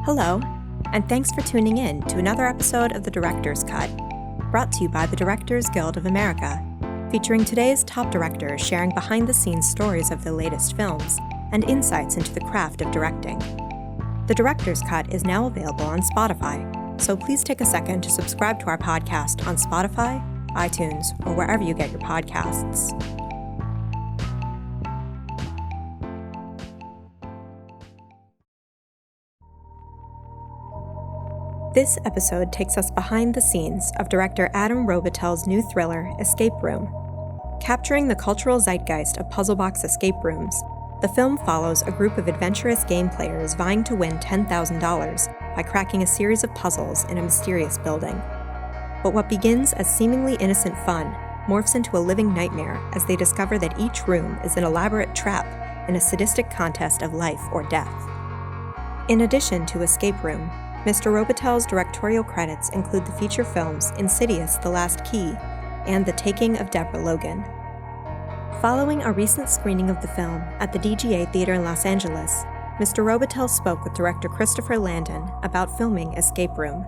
Hello, and thanks for tuning in to another episode of The Director's Cut, brought to you by the Directors Guild of America, featuring today's top directors sharing behind-the-scenes stories of their latest films and insights into the craft of directing. The Director's Cut is now available on Spotify, so please take a second to subscribe to our podcast on Spotify, iTunes, or wherever you get your podcasts. This episode takes us behind the scenes of director Adam Robitel's new thriller, Escape Room. Capturing the cultural zeitgeist of puzzle box escape rooms, the film follows a group of adventurous game players vying to win $10,000 by cracking a series of puzzles in a mysterious building. But what begins as seemingly innocent fun morphs into a living nightmare as they discover that each room is an elaborate trap in a sadistic contest of life or death. In addition to Escape Room, Mr. Robitel's directorial credits include the feature films Insidious: The Last Key and The Taking of Deborah Logan. Following a recent screening of the film at the DGA Theater in Los Angeles, Mr. Robitel spoke with director Christopher Landon about filming Escape Room.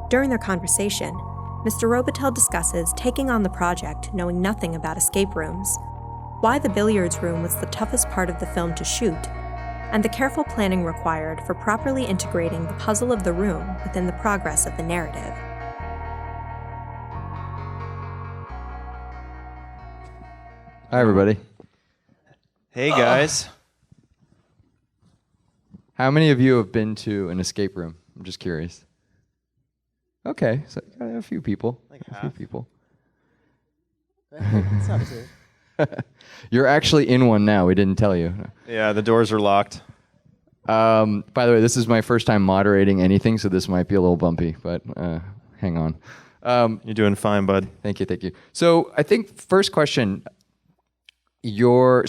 During their conversation, Mr. Robitel discusses taking on the project knowing nothing about escape rooms, why the billiards room was the toughest part of the film to shoot, and the careful planning required for properly integrating the puzzle of the room within the progress of the narrative. Hi, everybody. Hey, guys. How many of you have been to an escape room? I'm just curious. Okay, so a few people. Like a half. few people. It's not too. You're actually in one now. We didn't tell you. Yeah, the doors are locked. By the way, this is my first time moderating anything, so this might be a little bumpy, but hang on. You're doing fine, bud. Thank you. So I think first question. You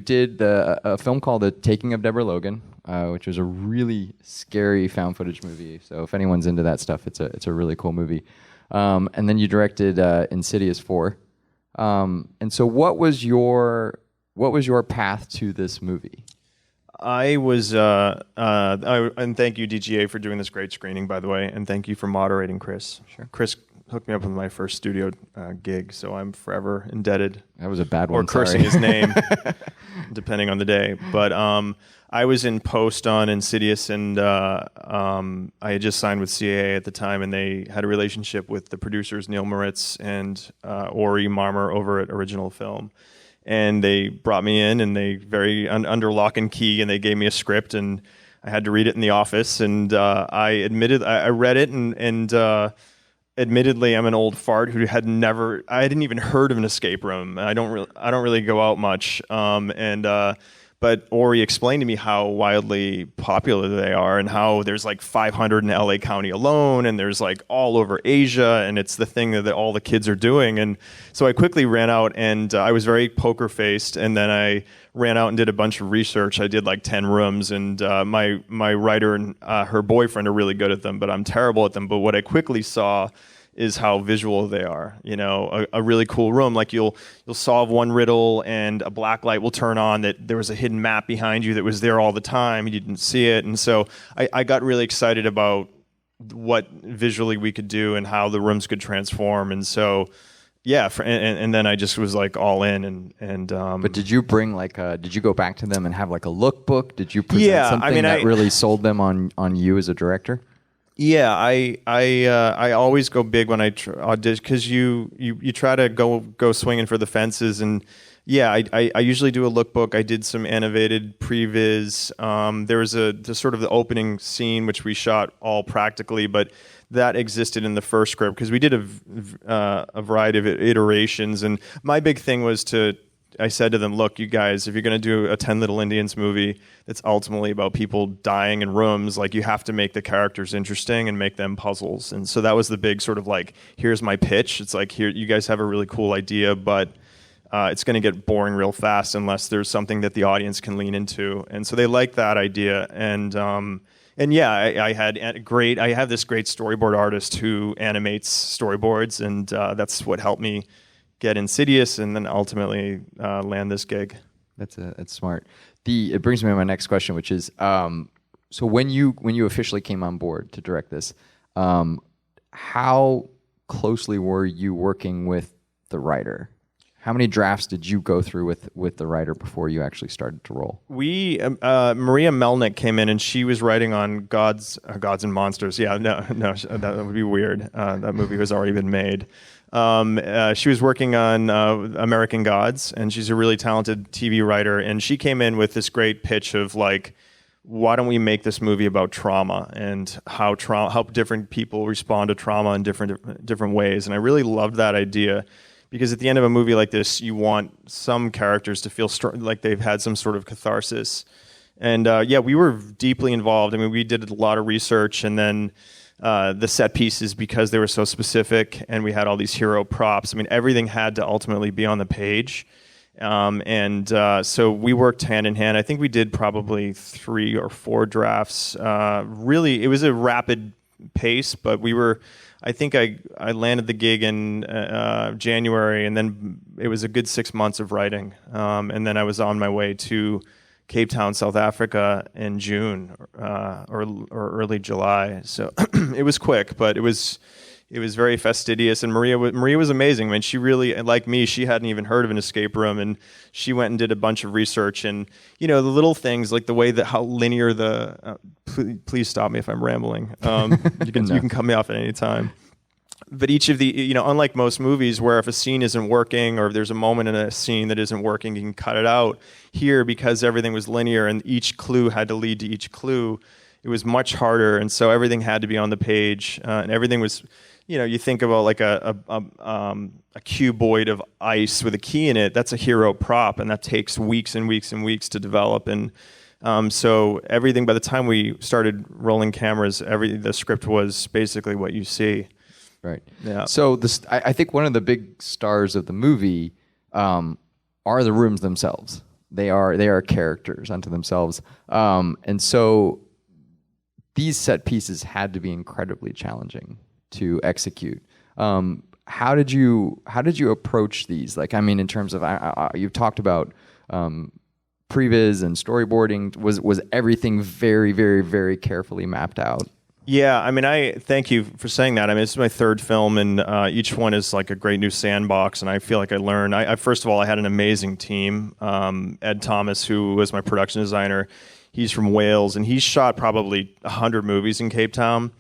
did a film called The Taking of Deborah Logan, which was a really scary found footage movie. So if anyone's into that stuff, it's a really cool movie. And then you directed Insidious 4. And so what was your path to this movie? I was, and thank you, DGA, for doing this great screening, by the way, and thank you for moderating, Chris. Sure. Chris hooked me up with my first studio gig, so I'm forever indebted. That was a bad one. Or cursing his name, depending on the day. But I was in post on Insidious, and I had just signed with CAA at the time, and they had a relationship with the producers Neil Moritz and Ori Marmer over at Original Film. And they brought me in, and they under lock and key, and they gave me a script, and I had to read it in the office. And I read it, and admittedly, I'm an old fart who I didn't even heard of an escape room. I don't really go out much. But Ori explained to me how wildly popular they are, and how there's like 500 in LA County alone, and there's like all over Asia, and it's the thing that all the kids are doing. And so I quickly ran out, and I was very poker faced, and then I ran out and did a bunch of research. I did like 10 rooms, and my writer and her boyfriend are really good at them, but I'm terrible at them. But what I quickly saw is how visual they are. You know, a really cool room. Like you'll solve one riddle and a black light will turn on that there was a hidden map behind you that was there all the time. You didn't see it. And so I got really excited about what visually we could do and how the rooms could transform. And so, yeah, and then I just was like all in. But did you bring did you go back to them and have like a lookbook? Did you present something that really sold them on you as a director? Yeah, I always go big when I audition, because you try to go swinging for the fences, and yeah, I usually do a lookbook. I did some animated previs. There was the sort of the opening scene which we shot all practically, but that existed in the first script because we did a variety of iterations. And my big thing was I said to them, look, you guys, if you're going to do a 10 Little Indians movie that's ultimately about people dying in rooms, like you have to make the characters interesting and make them puzzles. And so that was the big sort of like, here's my pitch. It's like, here, you guys have a really cool idea, but it's going to get boring real fast unless there's something that the audience can lean into. And so they liked that idea. And yeah, I have this great storyboard artist who animates storyboards, and that's what helped me get Insidious and then ultimately land this gig. That's smart. It brings me to my next question, which is so when you officially came on board to direct this, how closely were you working with the writer? How many drafts did you go through with the writer before you actually started to roll? We Maria Melnick came in and she was writing on Gods and Monsters. Yeah, no, that would be weird. That movie has already been made. She was working on American Gods, and she's a really talented TV writer. And she came in with this great pitch of like, why don't we make this movie about trauma and how different people respond to trauma in different ways. And I really loved that idea. Because at the end of a movie like this, you want some characters to feel like they've had some sort of catharsis. And we were deeply involved. I mean, we did a lot of research, and then the set pieces, because they were so specific, and we had all these hero props. I mean, everything had to ultimately be on the page. So we worked hand in hand. I think we did probably 3 or 4 drafts. Really, it was a rapid pace, but I think I landed the gig in January, and then it was a good 6 months of writing. And then I was on my way to Cape Town, South Africa in June or early July. So it was quick, but it was very fastidious. And Maria was amazing. I mean, she really, like me, she hadn't even heard of an escape room, and she went and did a bunch of research. And the little things like the way that how linear please stop me if I'm rambling. You can cut me off at any time. But each of the, unlike most movies where if a scene isn't working or if there's a moment in a scene that isn't working, you can cut it out. Here, because everything was linear and each clue had to lead to each clue, it was much harder. And so everything had to be on the page, and everything was, you think about like a cuboid of ice with a key in it. That's a hero prop, and that takes weeks and weeks and weeks to develop. And so everything, by the time we started rolling cameras, the script was basically what you see. Right. Yeah. So I think one of the big stars of the movie are the rooms themselves. They are characters unto themselves, and so these set pieces had to be incredibly challenging to execute. How did you approach these? Like, I mean, in terms of you've talked about previs and storyboarding. Was everything very, very, very carefully mapped out? Yeah, I mean, I thank you for saying that. I mean, this is my 3rd film, and each one is like a great new sandbox, and I feel like I learned. I first of all, I had an amazing team. Ed Thomas, who was my production designer, he's from Wales, and he's shot probably 100 movies in Cape Town,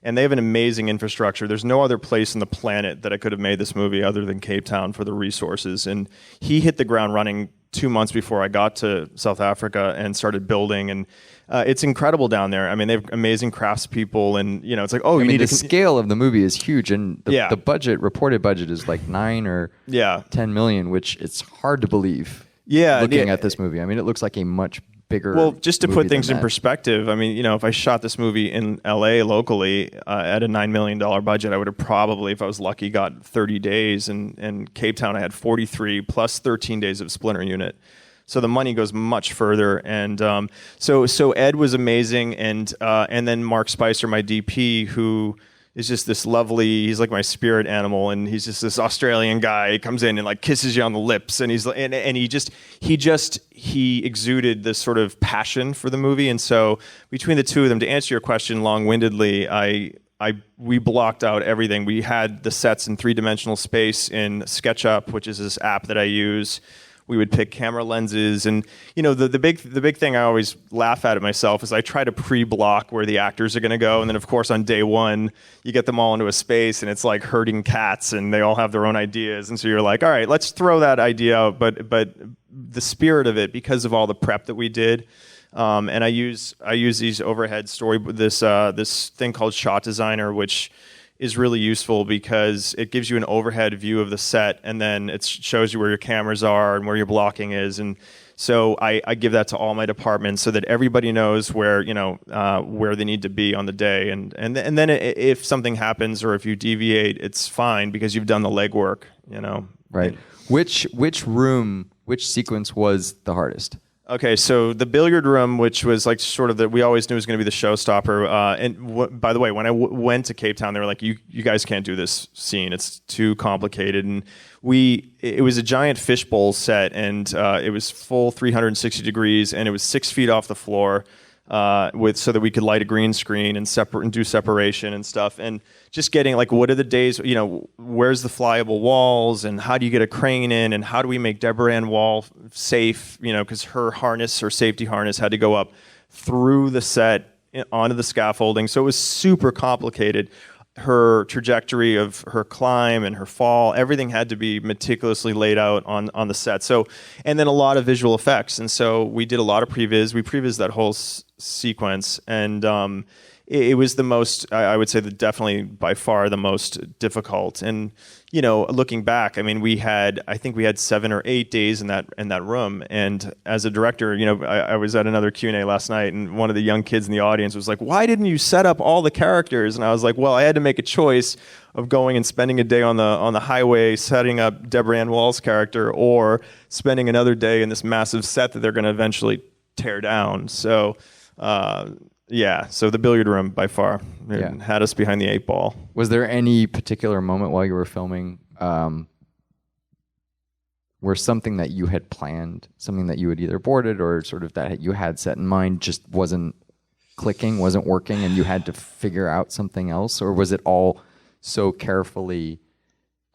and they have an amazing infrastructure. There's no other place on the planet that I could have made this movie other than Cape Town for the resources, and he hit the ground running 2 months before I got to South Africa and started building, and it's incredible down there. I mean, they have amazing craftspeople, and it's like, the scale of the movie is huge, and the reported budget is like 9 or 10 million, which it's hard to believe. Yeah, looking at this movie, I mean, it looks like a much bigger. Well, just to put things in that. Perspective, I mean, if I shot this movie in LA locally at a $9 million budget, I would have probably, if I was lucky, got 30 days. And Cape Town, I had 43 plus 13 days of Splinter Unit. So the money goes much further. And so Ed was amazing. And then Mark Spicer, my DP, who is just this lovely, he's like my spirit animal, and he's just this Australian guy. He comes in and like kisses you on the lips, and he exuded this sort of passion for the movie. And so between the two of them, to answer your question long-windedly, we blocked out everything. We had the sets in 3-dimensional space in SketchUp, which is this app that I use. We would pick camera lenses, and the big thing I always laugh at myself is I try to pre-block where the actors are going to go, and then of course on day one you get them all into a space, and it's like herding cats, and they all have their own ideas, and so you're like, all right, let's throw that idea out, but the spirit of it, because of all the prep that we did, and I use these overhead this thing called Shot Designer, which is really useful because it gives you an overhead view of the set, and then it shows you where your cameras are and where your blocking is. And so I give that to all my departments so that everybody knows where they need to be on the day. And then if something happens or if you deviate, it's fine because you've done the legwork. Right. Which sequence was the hardest? Okay, so the billiard room, which was like sort of we always knew was going to be the showstopper. By the way, when I went to Cape Town, they were like, "You guys can't do this scene; it's too complicated." And it was a giant fishbowl set, and it was full 360 degrees, and it was 6 feet off the floor. so that we could light a green screen and do separation and stuff, and just getting like, what are the days, where's the flyable walls, and how do you get a crane in, and how do we make Deborah Ann Wall safe, because her safety harness had to go up through the set onto the scaffolding, so it was super complicated. Her trajectory of her climb and her fall, everything had to be meticulously laid out on the set. So, and then a lot of visual effects. And so we did a lot of previs. We previs that whole sequence, and it was the most, I would say, definitely by far the most difficult. And looking back, I mean, I think we had 7 or 8 days in that room. And as a director, I was at another Q&A last night, and one of the young kids in the audience was like, "Why didn't you set up all the characters?" And I was like, "Well, I had to make a choice of going and spending a day on the highway setting up Deborah Ann Wall's character, or spending another day in this massive set that they're going to eventually tear down." So. So the billiard room by far had us behind the 8 ball. Was there any particular moment while you were filming where something that you had planned, something that you had either boarded or sort of that you had set in mind, just wasn't clicking, wasn't working, and you had to figure out something else? Or was it all so carefully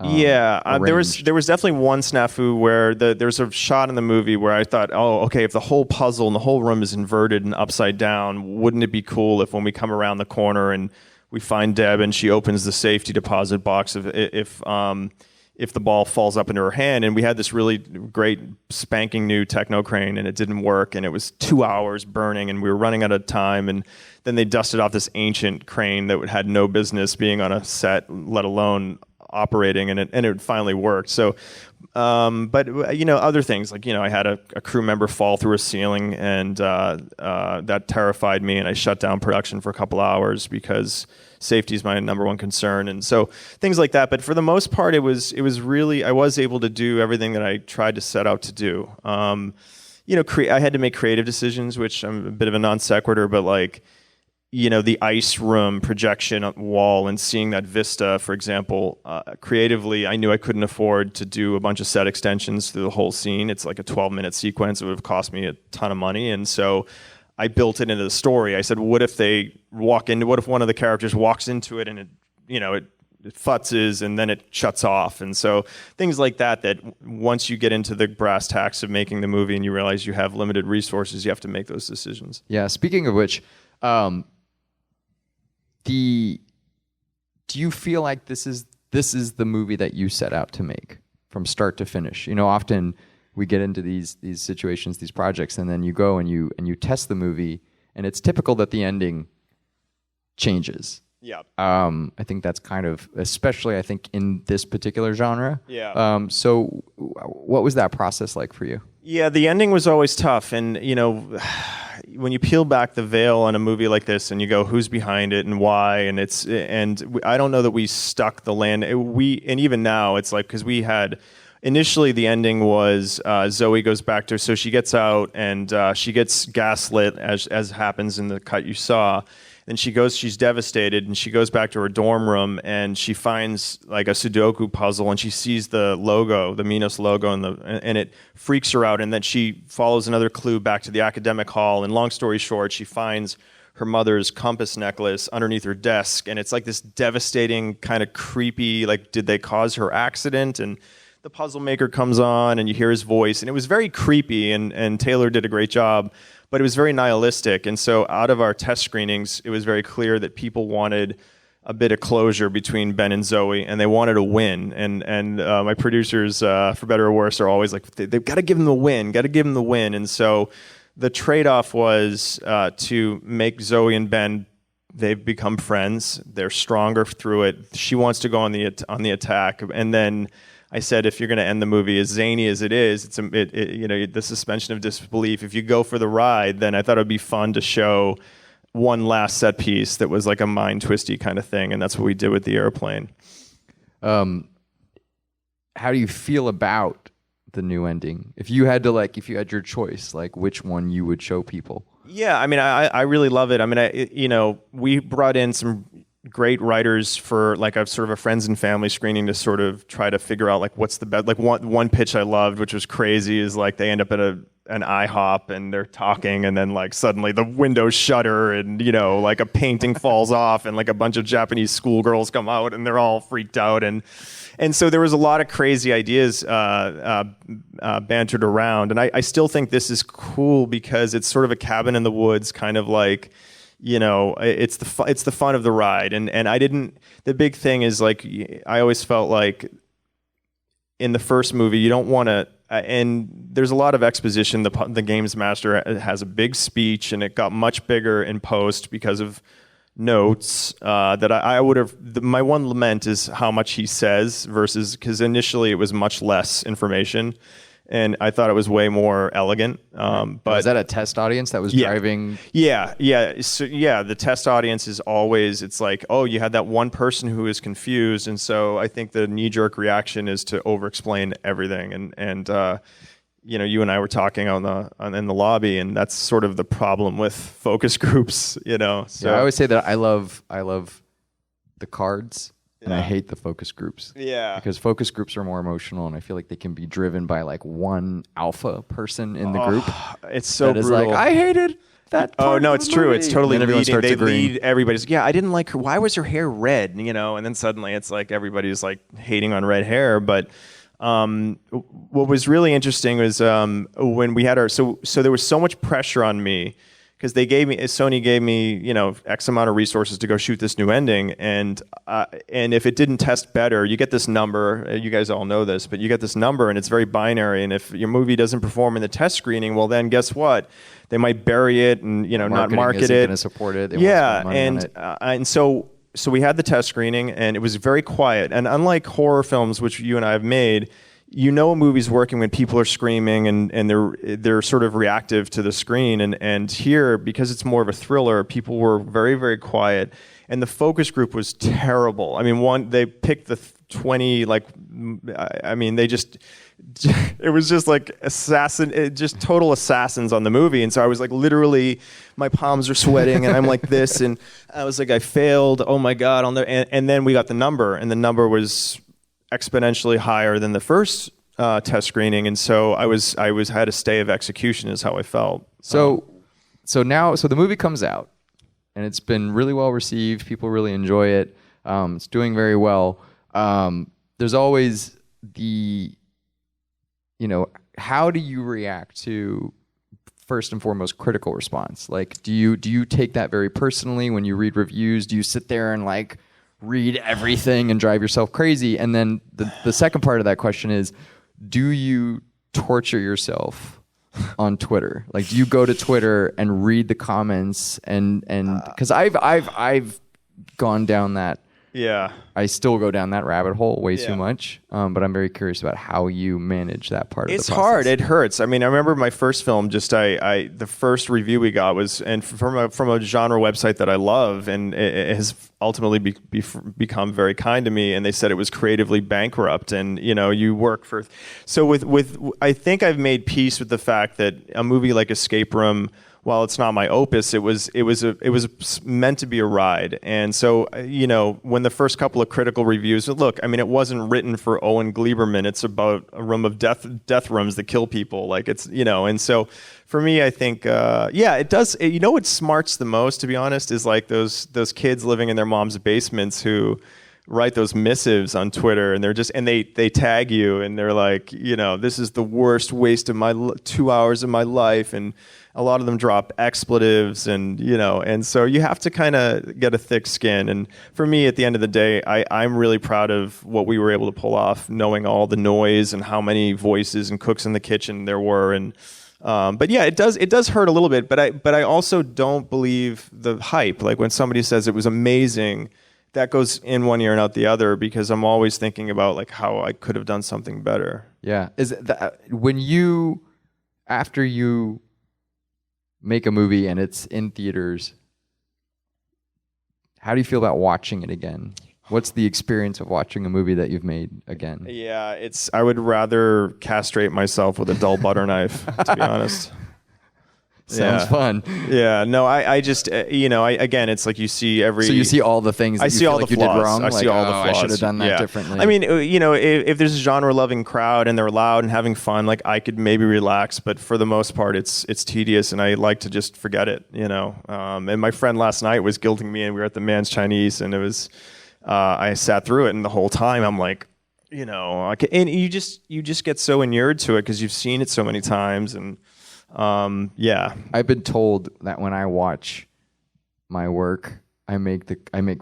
there was definitely one snafu where there's a shot in the movie where I thought, oh, okay, if the whole puzzle and the whole room is inverted and upside down, wouldn't it be cool if when we come around the corner and we find Deb and she opens the safety deposit box if the ball falls up into her hand? And we had this really great spanking new techno crane, and it didn't work, and it was 2 hours burning, and we were running out of time, and then they dusted off this ancient crane that had no business being on a set, let alone operating, and it finally worked. So, but other things like I had a crew member fall through a ceiling, and that terrified me, and I shut down production for a couple hours because safety is my number one concern, and so things like that. But for the most part, it was really, I was able to do everything that I tried to set out to do. I had to make creative decisions, which I'm a bit of a non sequitur, but like, the ice room projection wall and seeing that vista, for example, creatively, I knew I couldn't afford to do a bunch of set extensions through the whole scene. It's like a 12-minute sequence. It would have cost me a ton of money. And so I built it into the story. I said, what if one of the characters walks into it and it futzes and then it shuts off? And so things like that once you get into the brass tacks of making the movie and you realize you have limited resources, you have to make those decisions. Yeah. Speaking of which, do you feel like this is the movie that you set out to make from start to finish? Often we get into these situations, these projects, and then you go and you test the movie, and it's typical that the ending changes. Yeah. I think that's kind of, especially I think in this particular genre. Yeah. So what was that process like for you? Yeah, the ending was always tough, and when you peel back the veil on a movie like this and you go, who's behind it and why, and I don't know that we stuck the land. And even now it's like, because we had initially the ending was Zoe goes back to, so she gets out and she gets gaslit as happens in the cut you saw. And she's devastated, and she goes back to her dorm room, and she finds like a Sudoku puzzle, and she sees the logo, the Minos logo, and it freaks her out. And then she follows another clue back to the academic hall. And long story short, she finds her mother's compass necklace underneath her desk, and it's like this devastating kind of creepy, like, did they cause her accident? And the puzzle maker comes on, and you hear his voice, and it was very creepy, and Taylor did a great job. But it was very nihilistic, and so out of our test screenings, it was very clear that people wanted a bit of closure between Ben and Zoe, and they wanted a win. And my producers, for better or worse, are always like, they've got to give them the win, And so the trade-off was to make Zoe and Ben, they've become friends. They're stronger through it. She wants to go on the attack, and then I said, if you're going to end the movie as zany as it is, the suspension of disbelief. If you go for the ride, then I thought it would be fun to show one last set piece that was like a mind twisty kind of thing, and that's what we did with the airplane. How do you feel about the new ending? If you had your choice, like which one you would show people? Yeah, I mean, I really love it. I mean, we brought in some great writers for like a sort of a friends and family screening to sort of try to figure out like what's the best. Like one pitch I loved, which was crazy, is like they end up at an IHOP and they're talking, and then like suddenly the windows shutter and like a painting falls off and like a bunch of Japanese schoolgirls come out and they're all freaked out, and so there was a lot of crazy ideas bantered around, and I still think this is cool because it's sort of a cabin in the woods kind of like. It's the fun of the ride, and the big thing is like I always felt like in the first movie you don't want to, and there's a lot of exposition. The games master has a big speech, and it got much bigger in post because of notes that I would have. My one lament is how much he says versus, because initially it was much less information. And I thought it was way more elegant. But was that a test audience that was driving? Yeah. So the test audience is always, it's like, oh, you had that one person who is confused, and so I think the knee-jerk reaction is to over-explain everything. And you and I were talking in the lobby, and that's sort of the problem with focus groups. So I always say that I love the cards. And I hate the focus groups. Yeah. Because focus groups are more emotional, and I feel like they can be driven by like one alpha person in the group. It's so brutal. Is like, I hated that part. Oh, no, of it's the true. movie. It's totally and everyone leading. starts They agreeing. lead everybody's like, yeah, I didn't like her. Why was her hair red? And then suddenly it's like everybody's like hating on red hair. But what was really interesting was when we had our, so there was so much pressure on me, because Sony gave me, X amount of resources to go shoot this new ending, and if it didn't test better, you get this number. You guys all know this, but you get this number, and it's very binary. And if your movie doesn't perform in the test screening, well, then guess what? They might bury it and not market it. Going to support it. They won't spend money on it. And so we had the test screening, and it was very quiet. And unlike horror films, which you and I have made, a movie's working when people are screaming and they're sort of reactive to the screen. And here, because it's more of a thriller, people were very, very quiet. And the focus group was terrible. I mean, they picked the 20, they just, it was just like just total assassins on the movie. And so I was like, literally, my palms are sweating and I'm like this. And I was like, I failed. Oh my God. And then we got the number, and the number was exponentially higher than the first test screening, and so I had a stay of execution is how I felt. So the movie comes out, and it's been really well received. People really enjoy it. It's doing very well. There's always the, how do you react to first and foremost critical response? Like, do you take that very personally when you read reviews? Do you sit there and like read everything and drive yourself crazy? And then the second part of that question is, do you torture yourself on Twitter? Like, do you go to Twitter and read the comments and because I've gone down that. Yeah. I still go down that rabbit hole way too much, but I'm very curious about how you manage that part of the process. It's hard. It hurts. I mean, I remember my first film, the first review we got was, and from a genre website that I love, and it has ultimately become very kind to me, and they said it was creatively bankrupt, and you work for. So with I think I've made peace with the fact that a movie like Escape Room, while it's not my opus, it was meant to be a ride. And so, when the first couple of critical reviews, look, I mean, it wasn't written for Owen Gleiberman. It's about a room of death rooms that kill people. Like it's, and so for me, I think, it does. What smarts the most, to be honest, is like those kids living in their mom's basements who write those missives on Twitter, and they tag you, and they're like, this is the worst waste of my 2 hours of my life, and a lot of them drop expletives, and and so you have to kind of get a thick skin. And for me, at the end of the day, I'm really proud of what we were able to pull off, knowing all the noise and how many voices and cooks in the kitchen there were. And but yeah, it does hurt a little bit. But I also don't believe the hype. Like when somebody says it was amazing, that goes in one ear and out the other, because I'm always thinking about like how I could have done something better. Yeah, is that after you make a movie and it's in theaters, how do you feel about watching it again? What's the experience of watching a movie that you've made again? Yeah, I would rather castrate myself with a dull butter knife, to be honest. Sounds fun. Yeah, no, I just, again, it's like you see every... So you see all the things that you feel like you did wrong? I see all the flaws. I should have done that differently. I mean, if there's a genre-loving crowd and they're loud and having fun, like I could maybe relax, but for the most part, it's tedious, and I like to just forget it, And my friend last night was guilting me, and we were at the Man's Chinese, and it was, I sat through it, and the whole time I'm like, and you just get so inured to it because you've seen it so many times, and I've been told that when I watch my work, I make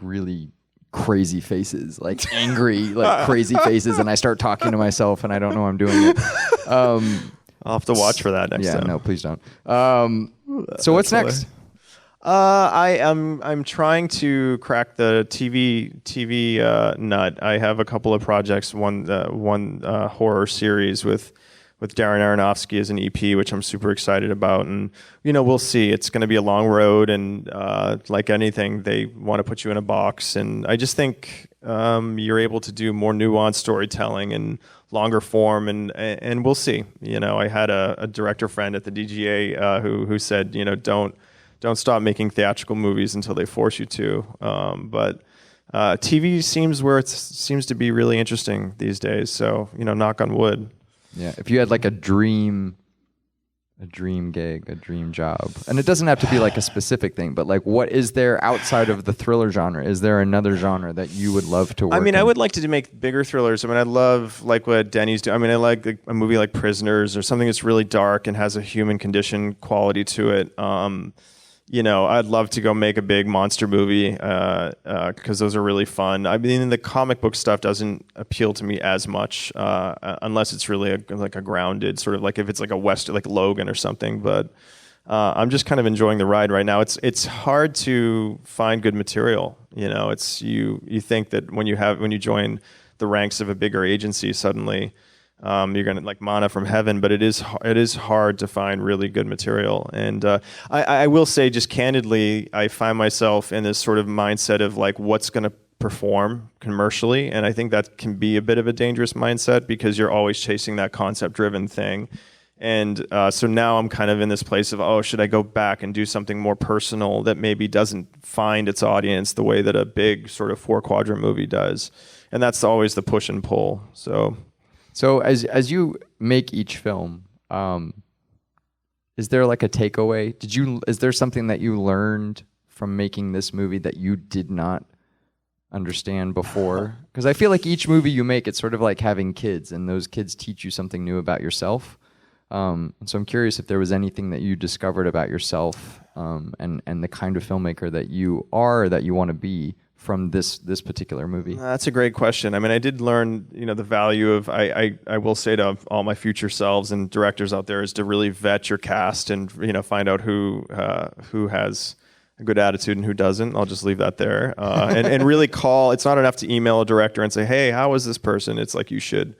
really crazy faces, like angry, like crazy faces, and I start talking to myself, and I don't know I'm doing it. I'll have to watch for that next time. Yeah, no, please don't. So what's next? I'm trying to crack the TV nut. I have a couple of projects. One horror series with Darren Aronofsky as an EP, which I'm super excited about. And we'll see. It's going to be a long road, and like anything, they want to put you in a box. And I just think you're able to do more nuanced storytelling and longer form, and we'll see. I had a director friend at the DGA who said, don't stop making theatrical movies until they force you to. But TV seems to be really interesting these days. So, knock on wood. Yeah. If you had like a dream gig, a dream job, and it doesn't have to be like a specific thing, but like what is there outside of the thriller genre? Is there another genre that you would love to work in? I would like to make bigger thrillers. I love like what Denny's doing. I like a movie like Prisoners or something that's really dark and has a human condition quality to it. I'd love to go make a big monster movie because those are really fun. The comic book stuff doesn't appeal to me as much unless it's really a grounded sort of like if it's like a Western, like Logan or something. But I'm just kind of enjoying the ride right now. It's hard to find good material. It's you think that when you join the ranks of a bigger agency, suddenly you're gonna like manna from heaven, but it is hard to find really good material. And I will say, just candidly, I find myself in this sort of mindset of like what's going to perform commercially, and I think that can be a bit of a dangerous mindset because you're always chasing that concept-driven thing. And so now I'm kind of in this place of, should I go back and do something more personal that maybe doesn't find its audience the way that a big sort of 4-quadrant movie does? And that's always the push and pull. So as you make each film, is there like a takeaway? Is there something that you learned from making this movie that you did not understand before? Because I feel like each movie you make, it's sort of like having kids, and those kids teach you something new about yourself. So I'm curious if there was anything that you discovered about yourself and the kind of filmmaker that you are, or that you want to be, from this particular movie? That's a great question. I did learn, the value of, I will say to all my future selves and directors out there, is to really vet your cast and, find out who has a good attitude and who doesn't. I'll just leave that there. And really call. It's not enough to email a director and say, hey, how was this person? It's like you should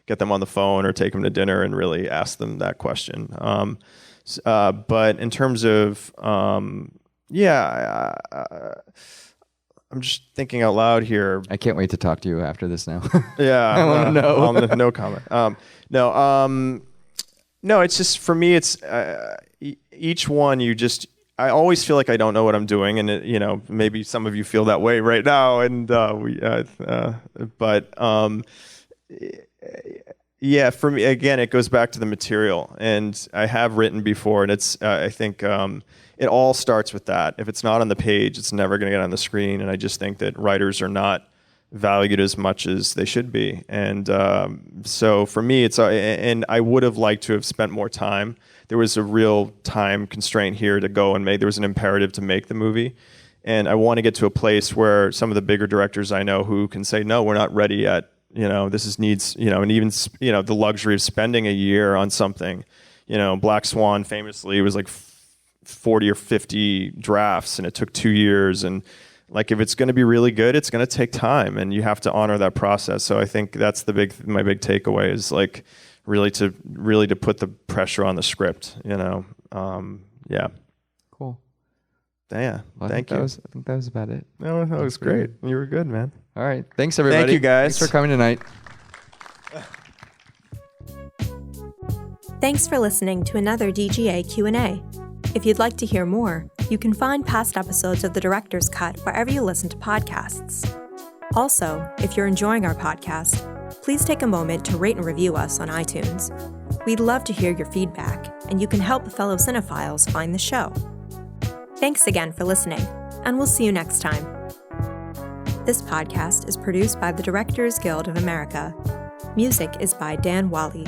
get them on the phone or take them to dinner and really ask them that question. But in terms of, I'm just thinking out loud here. I can't wait to talk to you after this now. Yeah. I want to know. No comment. No, it's just, for me, it's each one I always feel like I don't know what I'm doing, and maybe some of you feel that way right now, and for me, again, it goes back to the material, and I have written before, and it's I think it all starts with that. If it's not on the page, it's never going to get on the screen, and I just think that writers are not valued as much as they should be, and so for me, it's and I would have liked to have spent more time. There was a real time constraint here to go and make. There was an imperative to make the movie, and I want to get to a place where some of the bigger directors I know who can say, no, we're not ready yet. This needs, and even, the luxury of spending a year on something. Black Swan famously was like 40 or 50 drafts, and it took 2 years. And like, if it's going to be really good, it's going to take time, and you have to honor that process. So I think that's my big takeaway is like really to put the pressure on the script. Yeah. Cool. Yeah. Well, Thank you. I think that was about it. No, that was great. You were good, man. All right. Thanks, everybody. Thank you, guys. Thanks for coming tonight. Thanks for listening to another DGA Q&A. If you'd like to hear more, you can find past episodes of The Director's Cut wherever you listen to podcasts. Also, if you're enjoying our podcast, please take a moment to rate and review us on iTunes. We'd love to hear your feedback, and you can help fellow cinephiles find the show. Thanks again for listening, and we'll see you next time. This podcast is produced by the Directors Guild of America. Music is by Dan Wally.